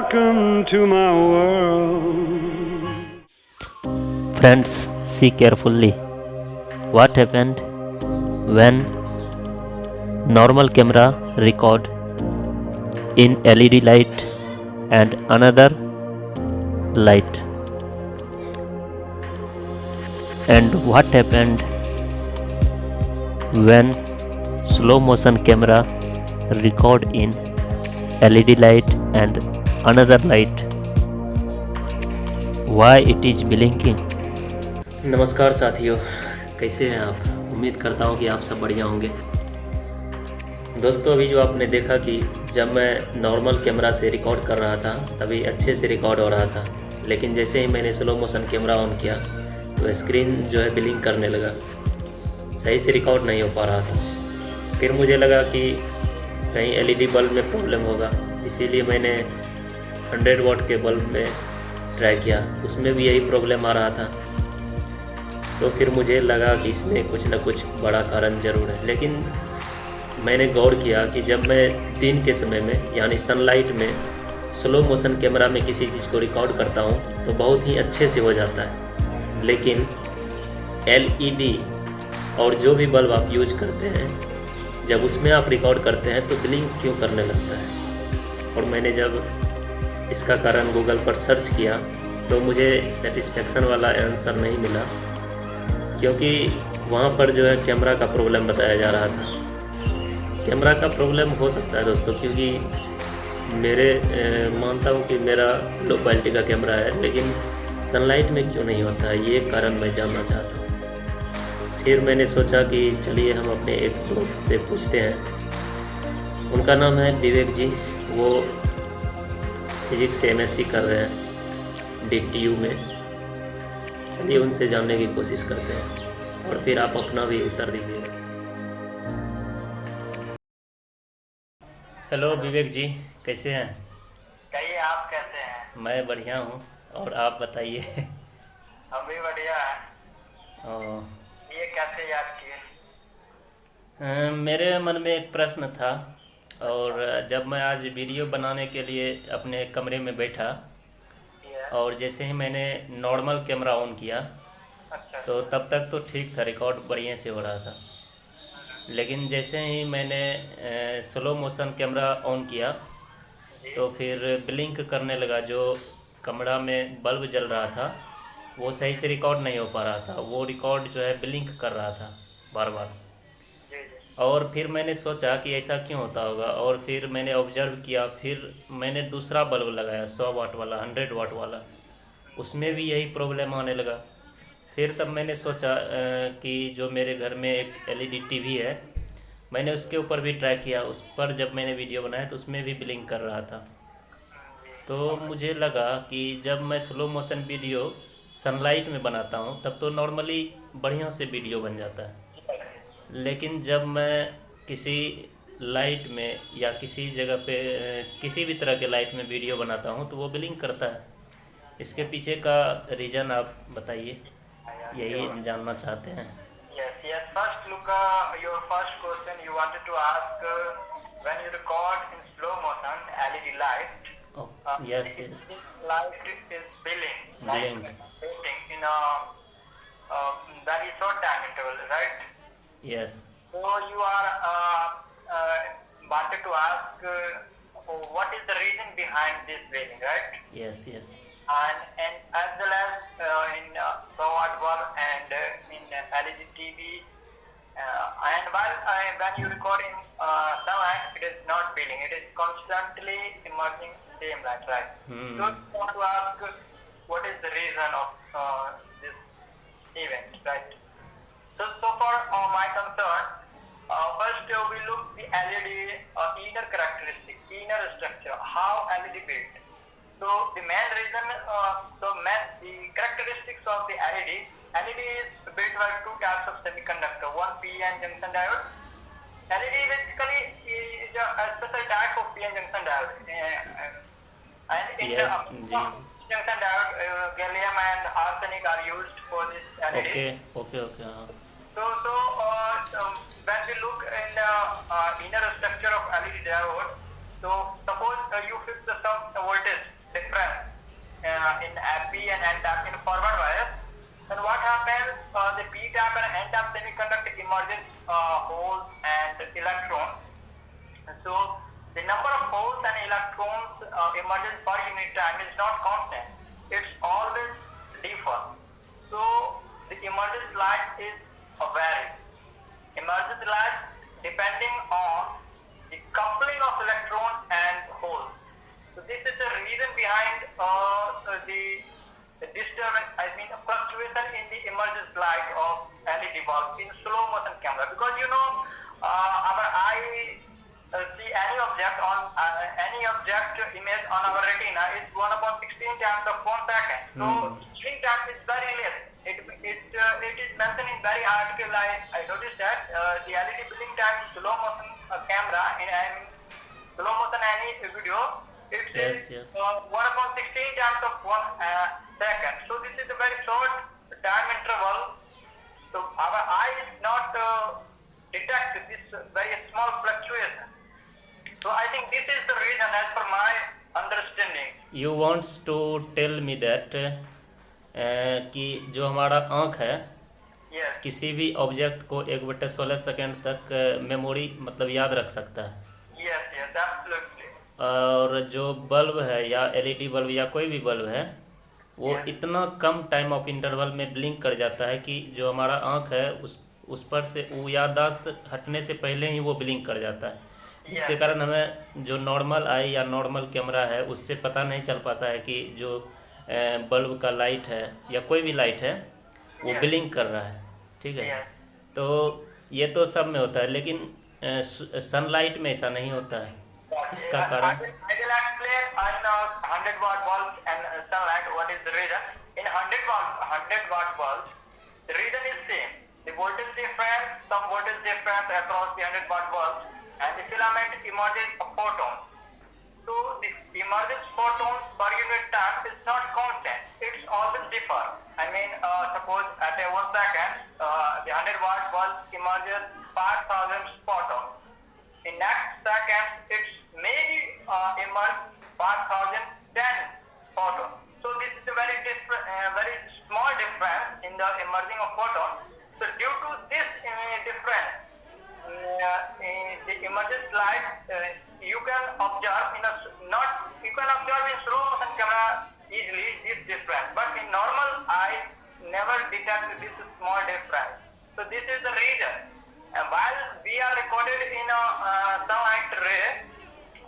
Welcome to my world. Friends, see carefully what happened when normal camera record in LED light and another light, and what happened when slow motion camera record in LED light and another light, why it is blinking. नमस्कार साथियों, कैसे हैं आप। उम्मीद करता हूं कि आप सब बढ़िया होंगे। दोस्तों, अभी जो आपने देखा कि जब मैं नॉर्मल कैमरा से रिकॉर्ड कर रहा था तभी अच्छे से रिकॉर्ड हो रहा था, लेकिन जैसे ही मैंने स्लो मोशन कैमरा ऑन किया तो स्क्रीन जो है ब्लिंक करने लगा, सही से रिकॉर्ड नहीं हो पा रहा था। फिर मुझे लगा कि कहीं LED बल्ब में प्रॉब्लम होगा, इसीलिए मैंने 100 वाट के बल्ब में ट्राई किया, उसमें भी यही प्रॉब्लम आ रहा था। तो फिर मुझे लगा कि इसमें कुछ ना कुछ बड़ा कारण ज़रूर है, लेकिन मैंने गौर किया कि जब मैं दिन के समय में यानी सनलाइट में स्लो मोशन कैमरा में किसी चीज़ को रिकॉर्ड करता हूँ तो बहुत ही अच्छे से हो जाता है, लेकिन LED और जो भी बल्ब आप यूज करते हैं जब उसमें आप रिकॉर्ड करते हैं तो ब्लिंक क्यों करने लगता है। और मैंने जब इसका कारण गूगल पर सर्च किया तो मुझे सेटिस्फेक्शन वाला आंसर नहीं मिला, क्योंकि वहाँ पर जो है कैमरा का प्रॉब्लम बताया जा रहा था। कैमरा का प्रॉब्लम हो सकता है दोस्तों, क्योंकि मानता हूँ कि मेरा लो क्वालिटी का कैमरा है, लेकिन सनलाइट में क्यों नहीं होता है, ये कारण मैं जानना चाहता हूँ। फिर मैंने सोचा कि चलिए हम अपने एक दोस्त से पूछते हैं। उनका नाम है विवेक जी, वो फिजिक्स से MSc कर रहे हैं DTU में। चलिए उनसे जानने की कोशिश करते हैं और फिर आप अपना भी उत्तर दीजिएगा। हेलो विवेक जी, कैसे हैं। कहिए, आप कैसे हैं? मैं बढ़िया हूँ, और आप बताइए। हम भी बढ़िया हैं। ओ, ये कैसे याद किए? मेरे मन में एक प्रश्न था, और जब मैं आज वीडियो बनाने के लिए अपने कमरे में बैठा ये और जैसे ही मैंने नॉर्मल कैमरा ऑन किया अच्छा तो तब तक तो ठीक था, रिकॉर्ड बढ़िया से हो रहा था। लेकिन जैसे ही मैंने स्लो मोशन कैमरा ऑन किया जी तो फिर ब्लिंक करने लगा। जो कमरा में बल्ब जल रहा था वो सही से रिकॉर्ड नहीं हो पा रहा था, वो रिकॉर्ड जो है ब्लिंक कर रहा था बार बार। जी जी और फिर मैंने सोचा कि ऐसा क्यों होता होगा, और फिर मैंने ऑब्जर्व किया। फिर मैंने दूसरा बल्ब लगाया 100 वाट वाला, 100 वाट वाला, उसमें भी यही प्रॉब्लम आने लगा। फिर तब मैंने सोचा कि जो मेरे घर में एक LED TV है, मैंने उसके ऊपर भी ट्राई किया। उस पर जब मैंने वीडियो बनाया तो उसमें भी ब्लिंक कर रहा था। जी तो मुझे लगा कि जब मैं स्लो मोशन वीडियो सनलाइट में बनाता हूँ तब तो नॉर्मली बढ़िया से वीडियो बन जाता है, लेकिन जब मैं किसी लाइट में या किसी जगह पे किसी भी तरह के लाइट में वीडियो बनाता हूँ तो वो ब्लिंक करता है। इसके पीछे का रीज़न आप बताइए, यही जानना चाहते हैं। yes yes first look, your first question you wanted to ask, when you record in slow motion LED light, Oh, yes, this yes, light is billing, like blink, waiting in a very short time interval, right? yes, So you are wanted to ask, what is the reason behind this billing, right? yes, yes, And as well as in Sawad War and in LED TV, and when you record in Sawad, it is not billing, it is constantly emerging same light, right? So you want to ask, what is the reason of this event, right? So far my concern, first we look the LED inner characteristic, inner structure, how LED built. So the main reason, the characteristics of the LED is built by two types of semiconductor, one PN junction diode. LED basically is a special type of PN junction diode, and in yes, the junction diode, gallium and arsenic are used for this LED. okay. So when we look in the inner structure of LED diode, so suppose you fix the some voltage in FP and N-type in forward bias, then what happens? The P-type and N-type semiconductor emerges holes and electrons. So the number of holes and electrons emerges per unit time is not constant. It's always differ. So the emergence light is varied. Emergence light depending on the coupling of electron and holes. So this is the reason behind the disturbance, fluctuation in the emergence light of LED bulb in slow motion camera. Because our eye see any object image on our retina is 1/16 times of 1 second. So screen time is very less. It is mentioned in very article. I noticed that the LED blinking time slow motion camera in slow motion any video, it is 1/16 times of 1 second. So this is a very short time interval. So our eye is not detect this very small fluctuation. So I think this is the reason as per my understanding. You wants to tell me that कि जो हमारा आँख है Yes. किसी भी object को 1/16 second तक memory मतलब याद रख सकता है, Yes, absolutely. और जो बल्ब है या एलईडी बल्ब या कोई भी बल्ब है वो Yes. इतना कम टाइम ऑफ इंटरवल में ब्लिंक कर जाता है कि जो हमारा आँख है उस पर से वो याददाश्त हटने से पहले ही वो ब्लिंक कर जाता है, जिसके Yes. कारण हमें जो नॉर्मल आई या नॉर्मल कैमरा है उससे पता नहीं चल पाता है कि जो बल्ब का लाइट है या कोई भी लाइट है वो Yes. ब्लिंक कर रहा है, ठीक है। Yes. तो ये तो सब में होता है, लेकिन सनलाइट में ऐसा नहीं होता है, इसका कारण I will explain on 100 watt bulb and sunlight what is the reason. In 100 watt bulb, the reason is same. The voltage difference, some voltage difference across the 100 watt bulb, and the filament emerges a photon. So the emergence photon per unit time is not constant. It's always differ. Suppose at a 1 second, the 100 watt bulb emerges 5,000 photons. In next second, it's maybe emerge 5,010 photons. So this is a very small difference in the emerging of photons. So due to this difference, the emergence light you can observe in slow motion camera easily this difference, but in normal eye never detect this small difference. So this is the reason. And while we are recorded in a sunlight ray,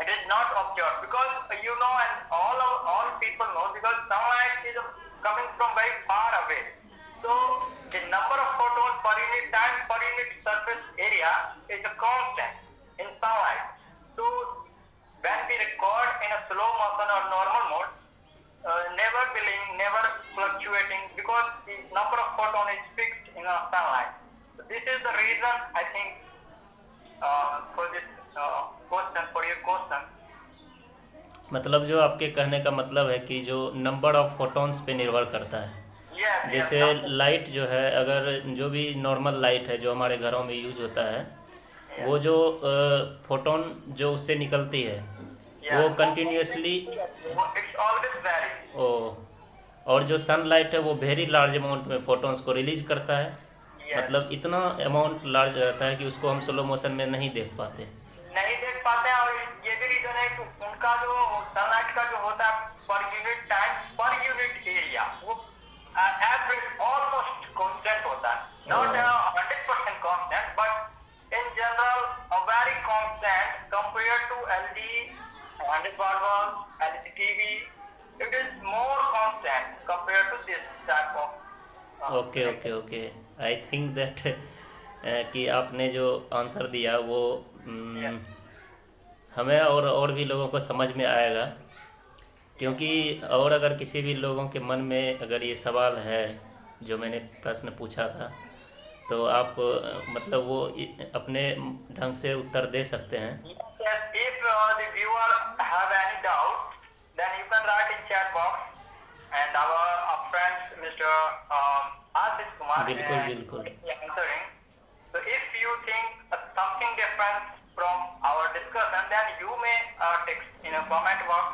it is not observed because and all people know because sunlight is coming from very far away. So the number of photons per unit time per unit surface area is a constant in sunlight. So when we record in a slow motion or normal mode, never billing, never fluctuating because the number of photons is fixed in a sunlight. So this is the reason I think for this question, for your question. मतलब जो आपके कहने का मतलब है कि जो number of photons पे निर्भर करता है। Yes, जैसे yes, लाइट जो है, अगर जो भी नॉर्मल लाइट है जो हमारे घरों में यूज होता है, वो जो फोटोन जो उससे निकलती है वो कंटिन्यूसली it's always vary. और जो सनलाइट है वो वेरी लार्ज अमाउंट में फोटोन्स को रिलीज करता है, Yes. मतलब इतना अमाउंट लार्ज रहता है कि उसको हम स्लो मोशन में नहीं देख पाते। नहीं देख पाते हैं, और ये भी रीजन है कि उनका जो सनलाइट का जो होता है per unit time per unit area वो एवरेज ऑलमोस्ट कांस्टेंट होता है, not 100% constant but in general a very constant compare to LED 100 watt bulb, LED TV, it is more constant compared to this type of okay I think that कि आपने जो answer दिया वो हमें और भी लोगों को समझ में आएगा, क्योंकि और अगर किसी भी लोगों के मन में अगर ये सवाल है जो मैंने प्रश्न पूछा था तो आप मतलब वो अपने ढंग से उत्तर दे सकते हैं। Yes, if the viewer have any doubt, then you can write in chat box, and our friend Mr. Ashish Kumar बिल्कुल is answering. So if you think something different from our discussion, then you may text in a comment box.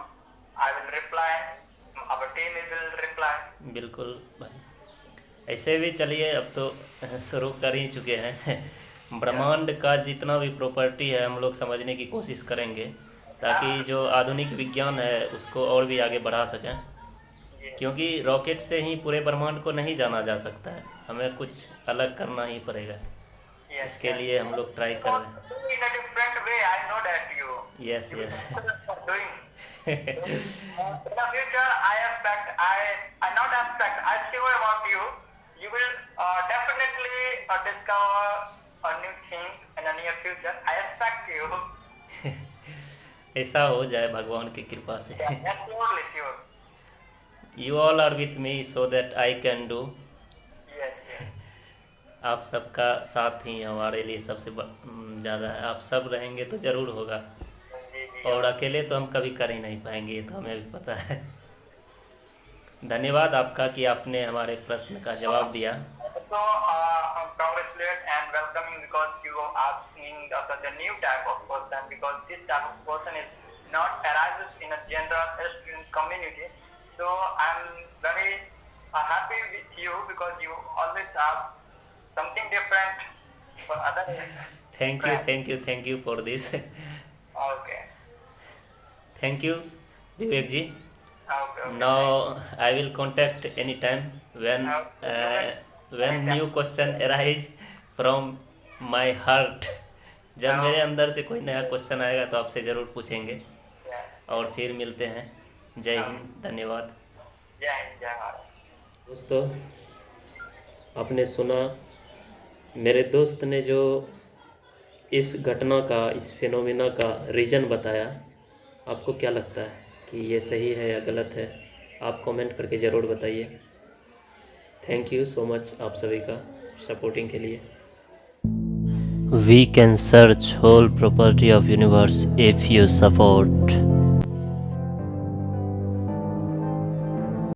I will reply. Our team will बिल्कुल भाई, ऐसे भी चलिए अब तो शुरू कर ही चुके हैं। ब्रह्मांड का जितना भी प्रॉपर्टी है हम लोग समझने की कोशिश करेंगे, ताकि जो आधुनिक विज्ञान है उसको और भी आगे बढ़ा सकें, क्योंकि रॉकेट से ही पूरे ब्रह्मांड को नहीं जाना जा सकता है, हमें कुछ अलग करना ही पड़ेगा। Yes, इसके yes. लिए हम लोग ट्राई कर रहे हैं। In a different way, I know that you. Yes yes Are doing. In the future, I expect, I not expect, I sure about you. You will definitely discover a new thing in the near future. I expect you. ऐसा हो जाए भगवान की कृपा से। Yes, surely, sure. You all are with me so that I can do. Yes, yes. आप सबका साथ ही हमारे लिए सबसे ज़्यादा है। आप सब रहेंगे तो ज़रूर होगा, जी, जी. और अकेले तो हम कभी कर ही नहीं पाएंगे, ये तो हमें भी पता है। धन्यवाद आपका कि आपने हमारे प्रश्न का जवाब दिया। So, congratulate and welcoming because you are asking such a new type of person, because this type of person is not arises in a general student community. So I'm very happy with you because you always have something different for other. Thank you for this. Okay. Thank you Vivek ji. Okay. Now I will contact any time when new question arise from my heart. जब मेरे अंदर से कोई नया question आएगा तो आपसे ज़रूर पूछेंगे, Yeah. और फिर मिलते हैं। जय हिंद, धन्यवाद। जय हिंद, जय भारत। दोस्तों, आपने सुना मेरे दोस्त ने जो इस घटना का, इस फिनोमिना का रीज़न बताया। आपको क्या लगता है कि ये सही है या गलत है? आप कमेंट करके ज़रूर बताइए। थैंक यू सो मच आप सभी का सपोर्टिंग के लिए। We can search whole property of universe if you support.